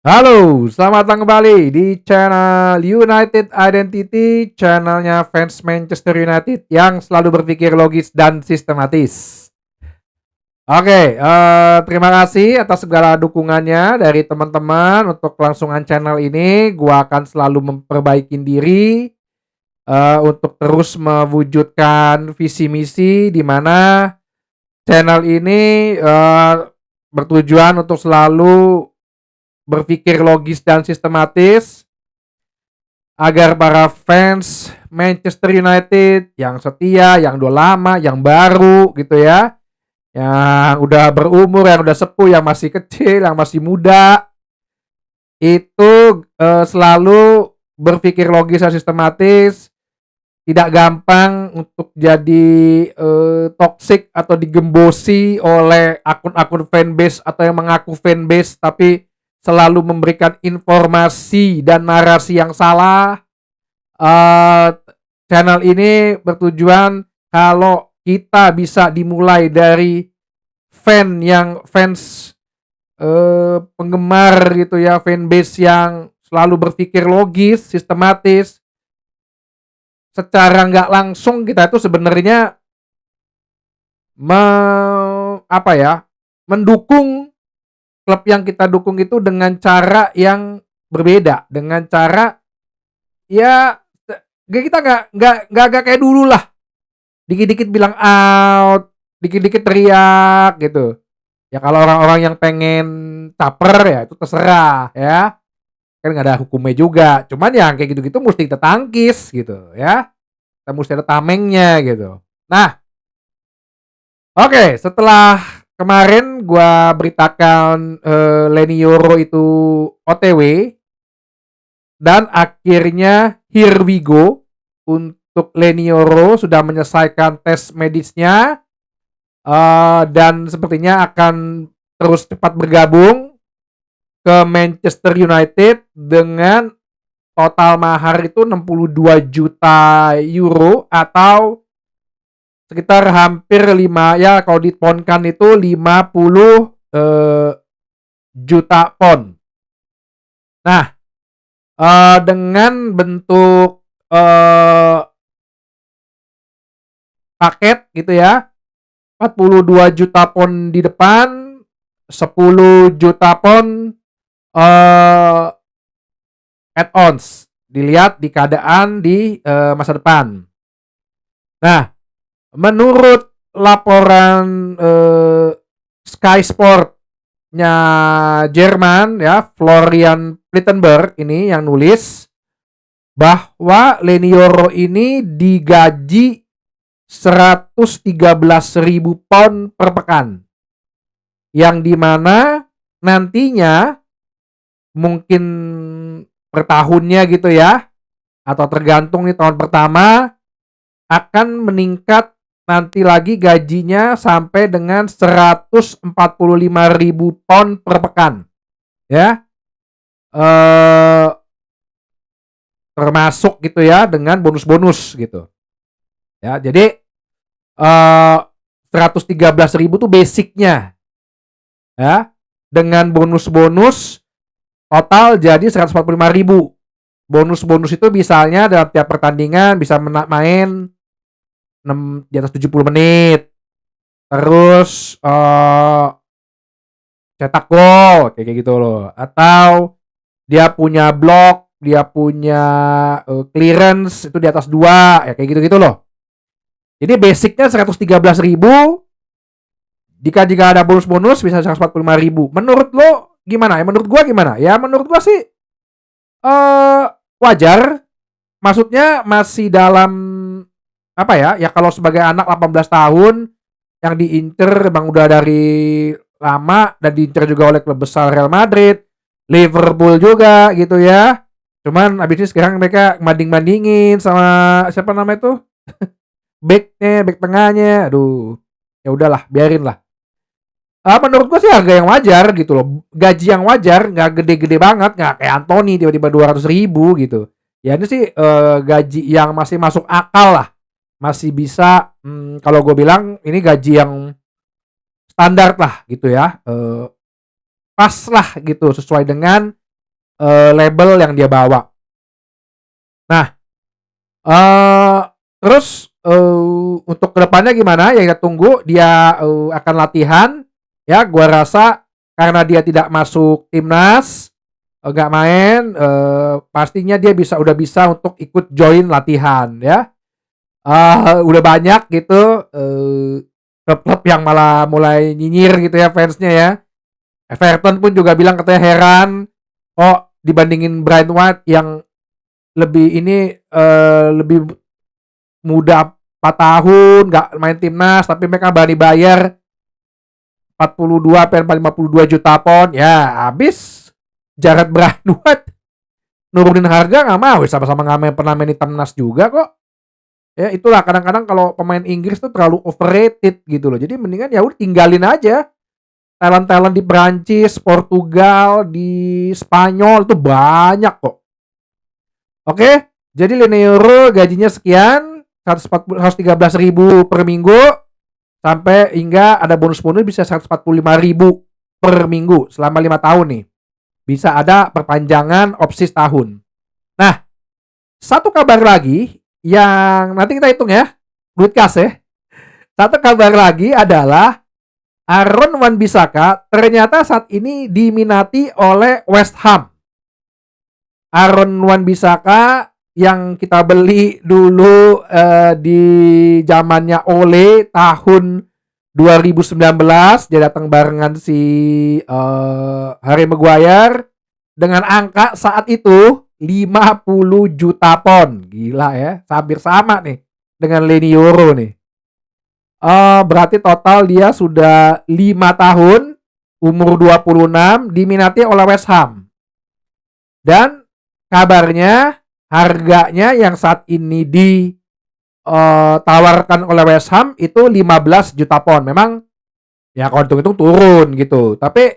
Halo, selamat datang kembali di channel United Identity, channelnya fans Manchester United yang selalu berpikir logis dan sistematis. Oke, terima kasih atas segala dukungannya dari teman-teman untuk kelangsungan channel ini. Gua akan selalu memperbaiki diri untuk terus mewujudkan visi misi di mana channel ini bertujuan untuk selalu berpikir logis dan sistematis agar para fans Manchester United yang setia, yang udah lama, yang baru gitu ya, yang udah berumur, yang udah sepuh, yang masih kecil, yang masih muda, itu selalu berpikir logis dan sistematis, tidak gampang untuk jadi toxic atau digembosi oleh akun-akun fanbase atau yang mengaku fanbase tapi selalu memberikan informasi dan narasi yang salah. Uh, Channel ini bertujuan kalau kita bisa dimulai dari fans penggemar gitu ya, fanbase yang selalu berpikir logis, sistematis. Secara nggak langsung kita itu sebenarnya mendukung klub yang kita dukung itu dengan cara yang berbeda, dengan cara ya kita nggak kayak dulu lah, dikit-dikit bilang out, dikit-dikit teriak gitu. Ya kalau orang-orang yang pengen caper ya itu terserah ya, kan nggak ada hukumnya juga. Cuman yang kayak gitu-gitu mesti kita tangkis gitu ya, kita mesti ada tamengnya gitu. Nah, oke, setelah kemarin gua beritakan Leny Yoro itu OTW dan akhirnya here we go, untuk Leny Yoro sudah menyelesaikan tes medisnya dan sepertinya akan terus cepat bergabung ke Manchester United dengan total mahar itu 62 juta euro atau sekitar hampir 5, ya kalau diponkan itu 50 juta pound. Nah, dengan bentuk paket gitu ya, 42 juta pound di depan, 10 juta pound add-ons dilihat di keadaan di masa depan. Nah, menurut laporan Sky Sport-nya Jerman ya, Florian Plettenberg ini yang nulis bahwa Leny Yoro ini digaji 113.000 pound per pekan, yang dimana nantinya mungkin per tahunnya gitu ya, atau tergantung nih tahun pertama akan meningkat nanti lagi gajinya sampai dengan 145.000 pound per pekan ya, termasuk gitu ya dengan bonus-bonus gitu ya. Jadi 113.000 tuh basicnya ya, dengan bonus-bonus total jadi 145.000. Bonus-bonus itu misalnya dalam tiap pertandingan bisa main 6 di atas 70 menit, terus cetak gol kayak gitu loh, atau dia punya block, dia punya clearance itu di atas 2 ya, kayak gitu-gitu loh. Jadi basicnya 113.000, jika ada bonus-bonus bisa 145.000. Menurut lo gimana? Ya menurut gua gimana? Ya menurut gua sih wajar. Maksudnya masih dalam apa ya? Ya kalau sebagai anak 18 tahun yang diincer emang udah dari lama dan diincer juga oleh klub besar Real Madrid, Liverpool juga gitu ya. Cuman abis ini sekarang mereka banding-bandingin sama siapa namanya tuh? Back tengahnya. Aduh. Ya udahlah, biarin lah. Menurut gua sih harga yang wajar gitu loh. Gaji yang wajar, nggak gede-gede banget, nggak kayak Anthony tiba-tiba 200.000 gitu. Ya ini sih gaji yang masih masuk akal lah. Masih bisa, kalau gue bilang ini gaji yang standar lah gitu ya. Pas lah gitu, sesuai dengan label yang dia bawa. Nah, eee, terus, untuk kedepannya gimana ya kita tunggu dia, akan latihan ya, gua rasa karena dia tidak masuk timnas, nggak main, pastinya dia udah bisa untuk ikut join latihan ya. Udah banyak gitu, klub-klub yang malah mulai nyinyir gitu ya fansnya ya. Everton pun juga bilang katanya heran, kok dibandingin Brian White yang lebih muda 4 tahun nggak main timnas tapi mereka berani bayar 42 sampai 52 juta pound ya habis. Jared Brian White nurunin harga nggak mau, sama-sama nggak pernah main di timnas juga kok. Ya itulah kadang-kadang kalau pemain Inggris tuh terlalu overrated gitu loh. Jadi mendingan ya udah tinggalin aja. Talent-talent di Prancis, Portugal, di Spanyol itu banyak kok. Oke, jadi Leniero gajinya sekian, 113.000 per minggu sampai hingga ada bonus-bonus bisa 145.000 per minggu selama 5 tahun nih. Bisa ada perpanjangan opsi setahun. Nah, satu kabar lagi yang nanti kita hitung ya, duit kas ya. Satu kabar lagi adalah Aaron Wan-Bissaka ternyata saat ini diminati oleh West Ham. Aaron Wan-Bissaka yang kita beli dulu di zamannya Ole tahun 2019, dia datang barengan si Harry Maguire dengan angka saat itu 50 juta pound. Gila ya, hampir sama nih dengan Leniero nih. Berarti total dia sudah 5 tahun, umur 26, diminati oleh West Ham. Dan kabarnya harganya yang saat ini ditawarkan oleh West Ham itu 15 juta pound. Memang ya kalau hitung-hitung turun gitu. Tapi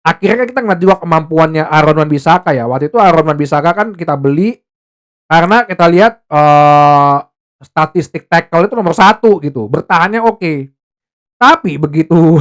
akhirnya kita ngeliat juga kemampuannya Aaron Wan-Bissaka ya. Waktu itu Aaron Wan-Bissaka kan kita beli karena kita lihat statistik tackle itu nomor 1 gitu. Bertahannya oke. Tapi begitu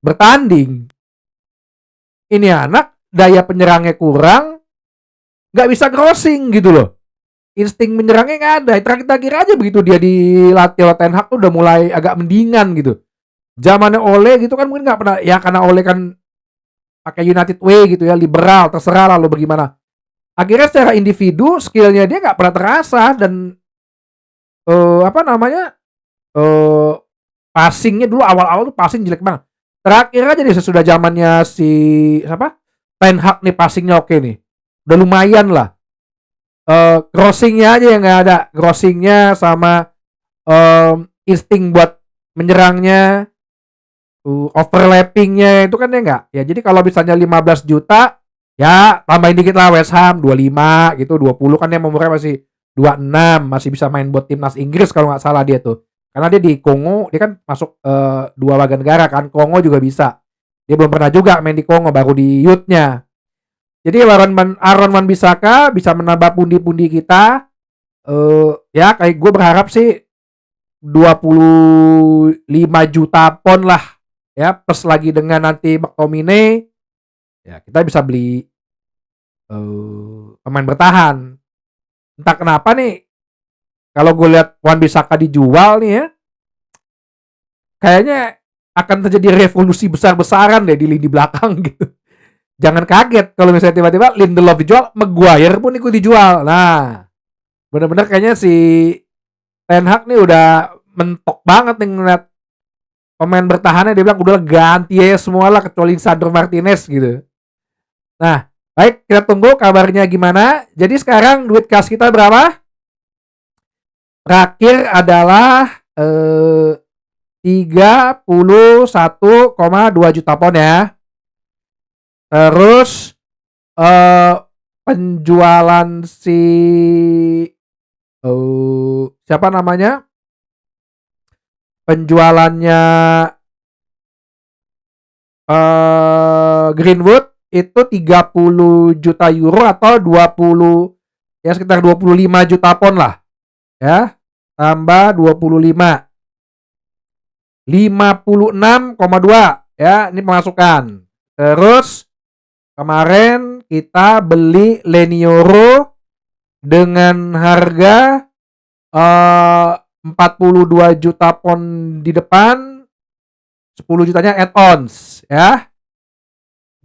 bertanding, ini anak daya penyerangnya kurang, nggak bisa crossing gitu loh. Insting menyerangnya nggak ada. Terakhir aja begitu dia dilatih oleh Ten Hag tuh udah mulai agak mendingan gitu. Zamannya Ole gitu kan mungkin nggak pernah ya, karena Ole kan pakai United Way gitu ya, liberal, terserah lah lo bagaimana. Akhirnya secara individu skillnya dia nggak pernah terasa dan passingnya dulu awal-awal tuh passing jelek banget. Terakhir aja nih sesudah zamannya si siapa Ten Hag nih passingnya oke nih, udah lumayan lah. Crossingnya aja yang nggak ada, crossingnya sama insting buat menyerangnya, overlappingnya itu kan ya nggak ya. Jadi kalau misalnya 15 juta ya tambahin dikit lah West Ham 25 gitu, 20 kan dia umurnya masih 26, masih bisa main buat timnas Inggris kalau nggak salah dia tuh. Karena dia di Kongo, dia kan masuk 2 warga negara kan, Kongo juga bisa. Dia belum pernah juga main di Kongo, baru di youth-nya. Jadi Aaron Wan-Bissaka bisa menambah pundi-pundi kita. Ya kayak gue berharap sih 25 juta pound lah ya, plus lagi dengan nanti McTominay ya kita bisa beli pemain bertahan. Entah kenapa nih kalau gue lihat Wan-Bissaka dijual nih ya, kayaknya akan terjadi revolusi besar-besaran deh di lini belakang gitu. Jangan kaget kalau misalnya tiba-tiba Lindelof dijual, Maguire pun ikut dijual. Nah, bener-bener kayaknya si Ten Hag nih udah mentok banget nih ngeliat pemain bertahannya. Dia bilang udah ganti ya semua lah kecuali Sandro Martinez gitu. Nah, baik kita tunggu kabarnya gimana. Jadi sekarang duit kas kita berapa? Terakhir adalah 31,2 juta pound ya. Terus penjualan si siapa namanya? Penjualannya Greenwood itu 30 juta euro atau 20 ya sekitar 25 juta pound lah. Ya. Tambah 25. 56,2 ya, ini pemasukan. Terus kemarin kita beli Lenioro dengan harga 42 juta pound di depan, 10 jutanya add-ons ya.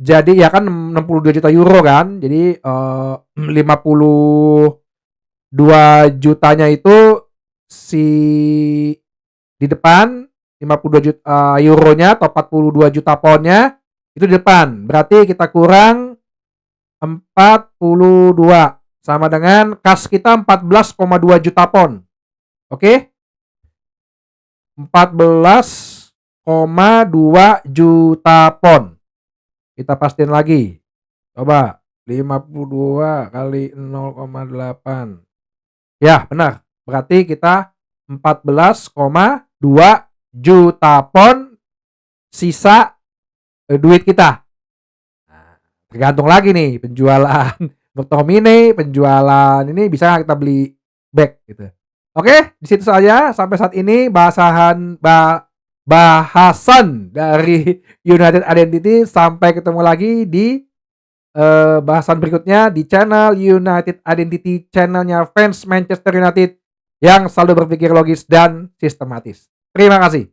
Jadi ya kan 62 juta euro kan. Jadi 52 jutanya itu si di depan, 52 juta euronya atau 42 juta poundnya itu di depan. Berarti kita kurang 42 sama dengan kas kita 14,2 juta pound. Oke? 14,2 juta pound. Kita pastiin lagi. Coba 52 kali 0,8. Ya, benar. Berarti kita 14,2 juta pound sisa duit kita. Nah, tergantung lagi nih penjualan McTominay, penjualan ini bisa kita beli back gitu. Oke, di situ saja sampai saat ini bahasan dari United Identity. Sampai ketemu lagi di bahasan berikutnya di channel United Identity, channelnya fans Manchester United yang selalu berpikir logis dan sistematis. Terima kasih.